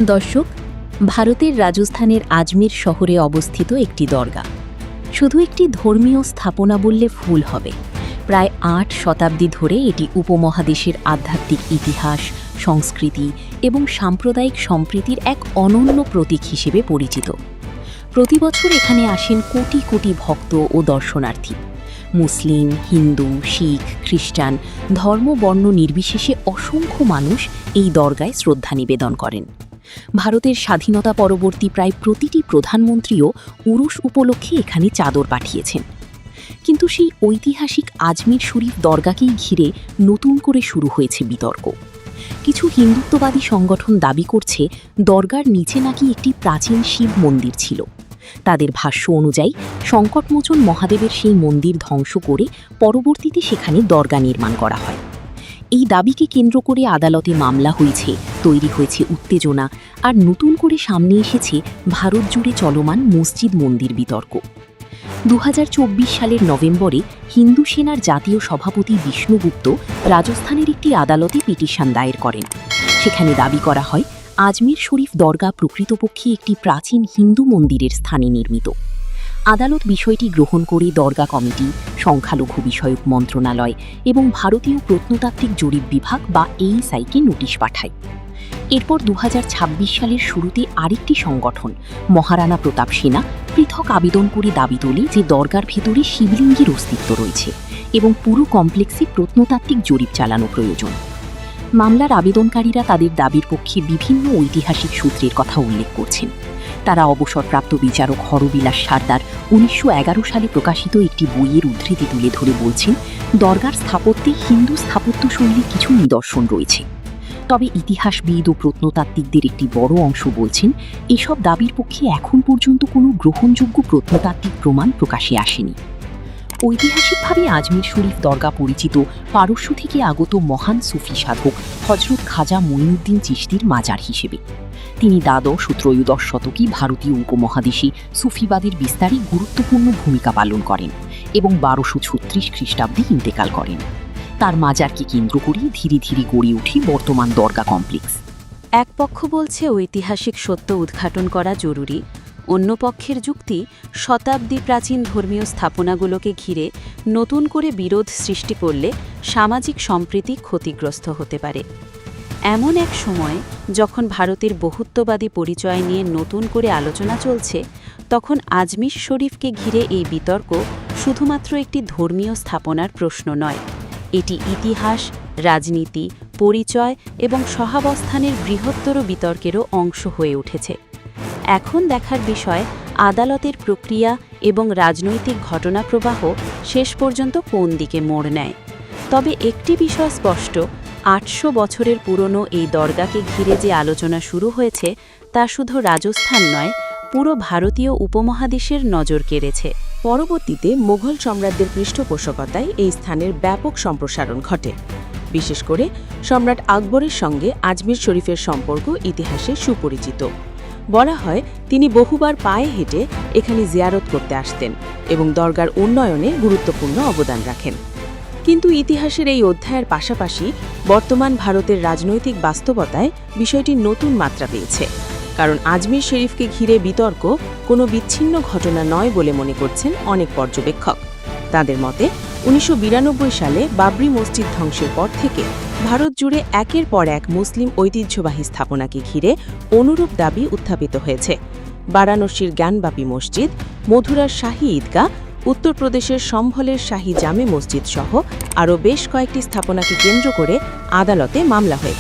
দর্শক, ভারতের রাজস্থানের আজমির শহরে অবস্থিত একটি দরগা শুধু একটি ধর্মীয় স্থাপনা বললে ভুল হবে। প্রায় ৮ শতাব্দী ধরে এটি উপমহাদেশের আধ্যাত্মিক ইতিহাস, সংস্কৃতি এবং সাম্প্রদায়িক সম্প্রীতির এক অনন্য প্রতীক হিসেবে পরিচিত। প্রতি বছর এখানে আসেন কোটি কোটি ভক্ত ও দর্শনার্থী। মুসলিম, হিন্দু, শিখ, খ্রিস্টান ধর্ম বর্ণ নির্বিশেষে অসংখ্য মানুষ এই দরগায় শ্রদ্ধা নিবেদন করেন। ভারতের স্বাধীনতা পরবর্তী প্রায় প্রতিটি প্রধানমন্ত্রীও উরুস উপলক্ষে এখানে চাদর পাঠিয়েছেন। কিন্তু সেই ঐতিহাসিক আজমির শরীফ দরগাকেই ঘিরে নতুন করে শুরু হয়েছে বিতর্ক। কিছু হিন্দুত্ববাদী সংগঠন দাবি করছে দরগার নিচে নাকি একটি প্রাচীন শিব মন্দির ছিল। তাদের ভাষ্য অনুযায়ী সংকটমোচন মহাদেবের সেই মন্দির ধ্বংস করে পরবর্তীতে সেখানে দরগা নির্মাণ করা হয়। এই দাবিকে কেন্দ্র করে আদালতে মামলা হয়েছে, তৈরি হয়েছে উত্তেজনা, আর নতুন করে সামনে এসেছে ভারত জুড়ে চলমান মসজিদ মন্দির বিতর্ক। ২০২৪ সালের নভেম্বরে হিন্দু সেনার জাতীয় সভাপতি বিষ্ণুগুপ্ত রাজস্থানের একটি আদালতে পিটিশন দায়ের করেন। সেখানে দাবি করা হয় আজমির শরীফ দরগা প্রকৃতপক্ষে একটি প্রাচীন হিন্দু মন্দিরের স্থানে নির্মিত। আদালত বিষয়টি গ্রহণ করে দরগা কমিটি, সংখ্যালঘু বিষয়ক মন্ত্রণালয় এবং ভারতীয় প্রত্নতাত্ত্বিক জরিপ বিভাগ বা ASIকে নোটিশ পাঠায়। এরপর ২০২৬ সালের শুরুতে আরেকটি সংগঠন, মহারানা প্রতাপ সেনা, পৃথক আবেদন করে দাবি তোলে যে দরগার ভেতরে শিবলিঙ্গের অস্তিত্ব রয়েছে এবং পুরো কমপ্লেক্সে প্রত্নতাত্ত্বিক জরিপ চালানো প্রয়োজন। মামলার আবেদনকারীরা তাদের দাবির পক্ষে বিভিন্ন ঐতিহাসিক সূত্রের কথা উল্লেখ করছেন। তারা অবসরপ্রাপ্ত বিচারক হরবিলাস সারদার ১৯১১ সালে প্রকাশিত একটি বইয়ের উদ্ধৃতি তুলে ধরে বলছেন, দরগার স্থাপত্যে হিন্দু স্থাপত্যশৈলীর কিছু নিদর্শন রয়েছে। তবে ইতিহাসবিদ ও প্রত্নতাত্ত্বিকদের একটি বড় অংশ বলছেন এসব দাবির পক্ষে এখন পর্যন্ত কোনো গ্রহণযোগ্য প্রত্নতাত্ত্বিক প্রমাণ প্রকাশে আসেনি। ঐতিহাসিকভাবে আজমির শরীফ দরগা পরিচিত পারস্য থেকে আগত মহান সুফি সাধক হজরত খাজা মঈনুদ্দিন চিশতির মাজার হিসেবে। তিনি দ্বাদশ ও ত্রয়োদশ শতকে ভারতীয় উপমহাদেশে সুফিবাদের বিস্তারে গুরুত্বপূর্ণ ভূমিকা পালন করেন এবং ১২৩৬ খ্রিস্টাব্দে ইন্তেকাল করেন। তার মাজারকে কেন্দ্র করে ধীরে ধীরে গড়ে ওঠে বর্তমান দরগা কমপ্লেক্স। এক পক্ষ বলছে ঐতিহাসিক সত্য উদ্ঘাটন করা জরুরি, অন্য পক্ষের যুক্তি শতাব্দী প্রাচীন ধর্মীয় স্থাপনাগুলোকে ঘিরে নতুন করে বিরোধ সৃষ্টি করলে সামাজিক সম্প্রীতি ক্ষতিগ্রস্ত হতে পারে। এমন এক সময় যখন ভারতের বহুত্ববাদী পরিচয় নিয়ে নতুন করে আলোচনা চলছে, তখন আজমির শরীফকে ঘিরে এই বিতর্ক শুধুমাত্র একটি ধর্মীয় স্থাপনার প্রশ্ন নয়, এটি ইতিহাস, রাজনীতি, পরিচয় এবং সহাবস্থানের বৃহত্তর বিতর্কেরও অংশ হয়ে উঠেছে। এখন দেখার বিষয় আদালতের প্রক্রিয়া এবং রাজনৈতিক ঘটনাপ্রবাহ শেষ পর্যন্ত কোন দিকে মোড় নেয়। তবে একটি বিষয় স্পষ্ট, ৮০০ বছরের পুরনো এই দরগাকে ঘিরে যে আলোচনা শুরু হয়েছে তা শুধু রাজস্থান নয়, পুরো ভারতীয় উপমহাদেশের নজর কেড়েছে। পরবর্তীতে মোগল সম্রাটদের পৃষ্ঠপোষকতায় এই স্থানের ব্যাপক সম্প্রসারণ ঘটে। বিশেষ করে সম্রাট আকবরের সঙ্গে আজমির শরীফের সম্পর্ক ইতিহাসে সুপরিচিত। বলা হয় তিনি বহুবার পায়ে হেঁটে এখানে জিয়ারত করতে আসতেন এবং দরগার উন্নয়নে গুরুত্বপূর্ণ অবদান রাখেন। কিন্তু ইতিহাসের এই অধ্যায়ের পাশাপাশি বর্তমান ভারতের রাজনৈতিক বাস্তবতায় বিষয়টি নতুন মাত্রা পেয়েছে। কারণ আজমির শরীফকে ঘিরে বিতর্ক কোনো বিচ্ছিন্ন ঘটনা নয় বলে মনে করছেন অনেক পর্যবেক্ষক। তাদের মতে ১৯৯২ সালে বাবরি মসজিদ ধ্বংসের পর থেকে ভারত জুড়ে একের পর এক মুসলিম ঐতিহ্যবাহী স্থাপনাকে ঘিরে অনুরূপ দাবি উত্থাপিত হয়েছে। বারাণসীর জ্ঞানবাপী মসজিদ, মথুরার শাহী ঈদগাহ, উত্তরপ্রদেশের সম্ভলের শাহী জামে মসজিদ সহ আরও বেশ কয়েকটি স্থাপনাকে কেন্দ্র করে আদালতে মামলা হয়েছে।